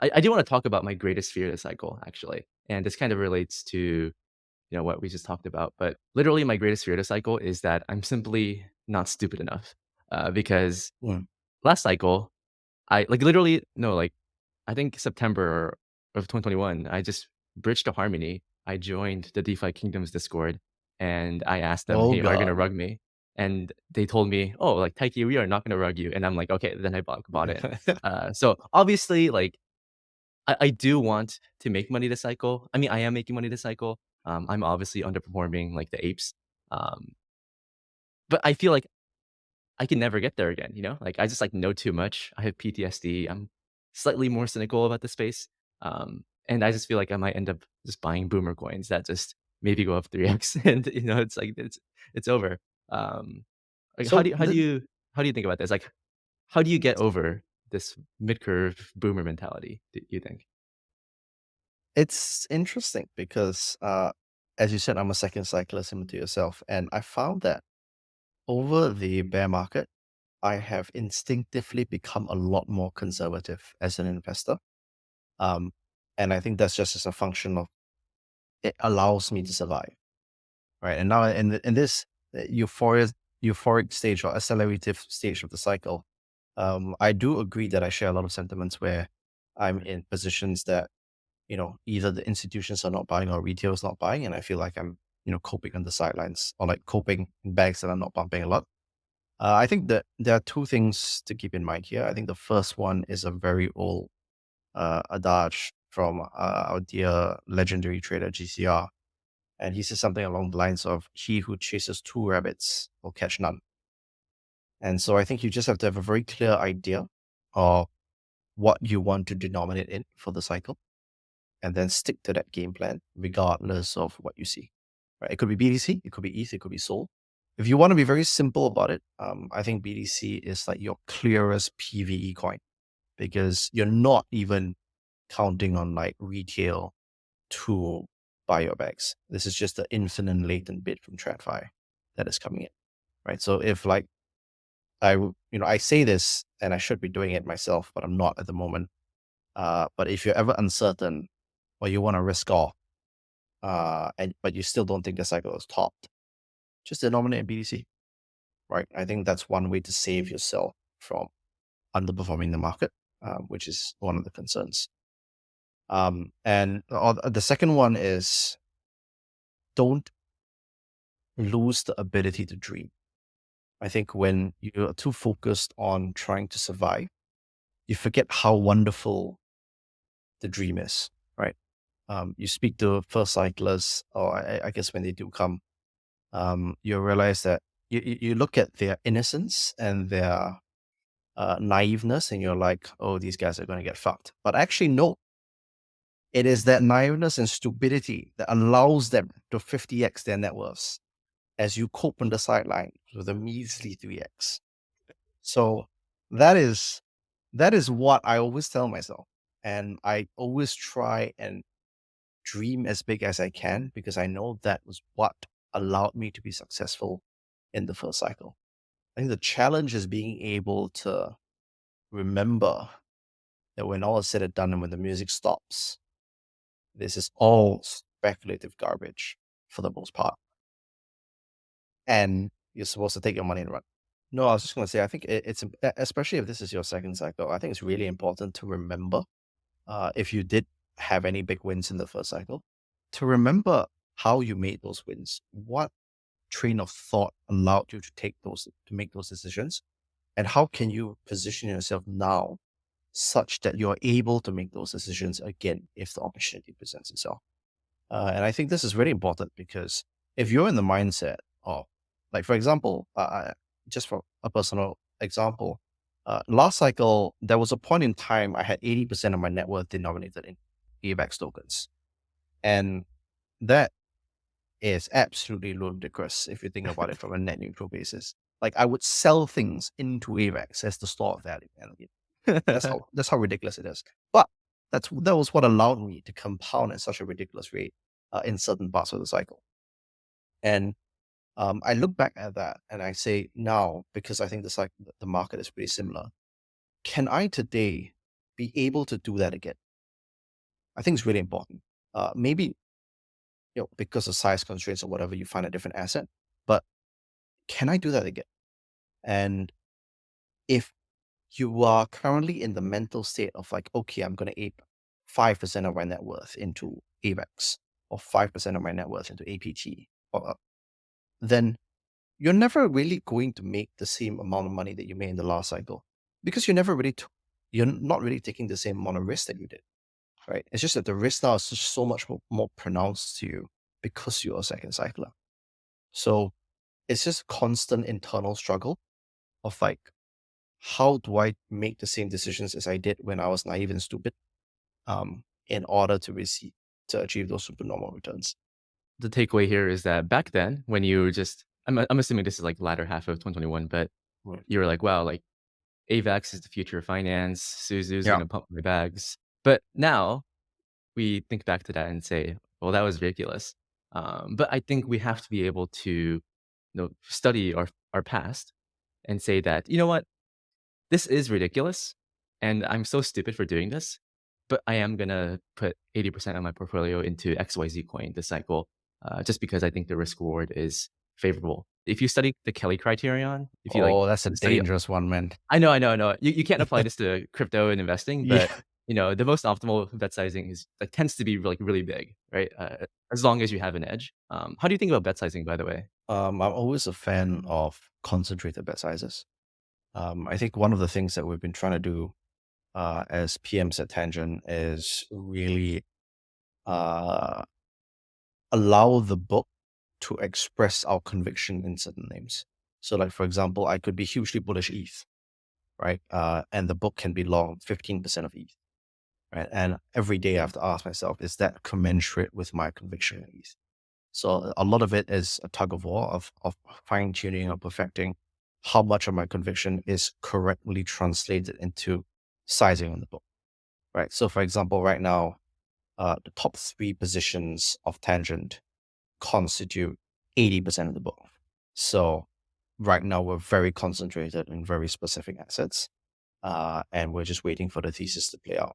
I do want to talk about my greatest fear of the cycle, actually. And this kind of relates to, what we just talked about. But literally, my greatest fear of the cycle is that I'm simply not stupid enough. Because Mm. last cycle, I like literally, no, like, I think September of 2021, I just bridged to Harmony. I joined the DeFi Kingdoms Discord and I asked them, Oh hey, are you going to God. rug me? And they told me, oh, like, Taiki, we are not going to rug you. And I'm like, okay, then I bought in. So obviously, like, I do want to make money this cycle. I mean, I am making money this cycle. I'm obviously underperforming like the apes. Um, but I feel like I can never get there again, Like I just like know too much. I have PTSD. I'm slightly more cynical about the space. And I just feel like I might end up just buying boomer coins that just maybe go up 3x and it's like it's over. Um like So how do you think about this? Like how do you get over this mid-curve boomer mentality, do you think? it's interesting because, as you said, I'm a second cyclist similar to yourself, and I found that over the bear market, I have instinctively become a lot more conservative as an investor. Um, and I think that's just as a function of it allows me to survive, right? And now in this euphoric stage or accelerative stage of the cycle, I do agree that I share a lot of sentiments where I'm in positions that either the institutions are not buying or retail is not buying, and I feel like I'm coping on the sidelines or like coping in bags that are not pumping a lot. I think that there are two things to keep in mind here. I think the first one is a very old adage from our dear legendary trader GCR. And he says something along the lines of, he who chases two rabbits will catch none. And so I think you just have to have a very clear idea of what you want to denominate in for the cycle and then stick to that game plan regardless of what you see. Right? It could be BTC, it could be ETH, it could be SOL. If you want to be very simple about it, I think BTC is like your clearest PVE coin because you're not even counting on like retail to buy your bags. This is just the infinite latent bid from TradFi that is coming in, right? So if like I say this and I should be doing it myself, but I'm not at the moment. But if you're ever uncertain or you want to risk off, but you still don't think the cycle is topped, just denominate in BTC, right? I think that's one way to save yourself from underperforming the market, which is one of the concerns. And the second one is don't lose the ability to dream. I think when you're too focused on trying to survive, you forget how wonderful the dream is, right? You speak to first cyclists, or I guess when they do come, you realize that you look at their innocence and their naiveness, and you're like, oh, these guys are going to get fucked. But actually, no, it is that naiveness and stupidity that allows them to 50x their net worths as you cope on the sideline with a measly 3x. So that is what I always tell myself. And I always try and dream as big as I can because I know that was what allowed me to be successful in the first cycle. I think the challenge is being able to remember that when all is said and done and when the music stops, this is all speculative garbage for the most part. And you're supposed to take your money and run. No, I was just going to say, I think especially if this is your second cycle, I think it's really important to remember if you did have any big wins in the first cycle, to remember how you made those wins. What train of thought allowed you to make those decisions? And how can you position yourself now such that you're able to make those decisions again if the opportunity presents itself? And I think this is really important because if you're in the mindset of, like, for example, just for a personal example, last cycle, there was a point in time I had 80% of my net worth denominated in AVAX tokens. And that is absolutely ludicrous if you think about it from a net neutral basis. Like I would sell things into AVAX as the store of value. And that's how ridiculous it is. But that was what allowed me to compound at such a ridiculous rate in certain parts of the cycle. And I look back at that and I say now, because I think the market is pretty similar, can I today be able to do that again? I think it's really important. Maybe because of size constraints or whatever, you find a different asset. But can I do that again? And if you are currently in the mental state of like, okay, I'm going to ape 5% of my net worth into AVAX or 5% of my net worth into APT, then you're never really going to make the same amount of money that you made in the last cycle because you're not really taking the same amount of risk that you did, right? It's just that the risk now is just so much more pronounced to you because you're a second cycler. So it's just constant internal struggle of like, how do I make the same decisions as I did when I was naive and stupid, in order to achieve those supernormal returns? The takeaway here is that back then, when you were just I'm assuming this is like latter half of 2021, but Right. you were like, wow, like AVAX is the future of finance. Suzu's Yeah. gonna pump my bags. But now we think back to that and say, well, that was ridiculous. But I think we have to be able to, study our past and say that, you know what, this is ridiculous, and I'm so stupid for doing this, but I am gonna put 80% of my portfolio into XYZ coin this cycle, just because I think the risk reward is favorable. If you study the Kelly criterion, if you like Oh, that's a study dangerous one, man. I know. You can't apply this to crypto and investing, Yeah. but the most optimal bet sizing is like tends to be like really big, right? As long as you have an edge. How do you think about bet sizing, by the way? I'm always a fan of concentrated bet sizes. I think one of the things that we've been trying to do as PMs at Tangent is really uh, allow the book to express our conviction in certain names. So, like for example, I could be hugely bullish ETH, right? And the book can be long 15% of ETH, right? And every day I have to ask myself, is that commensurate with my conviction in ETH? So a lot of it is a tug of war of fine tuning or perfecting how much of my conviction is correctly translated into sizing on the book, right? So for example, right now, the top three positions of Tangent constitute 80% of the book. So right now we're very concentrated in very specific assets, and we're just waiting for the thesis to play out.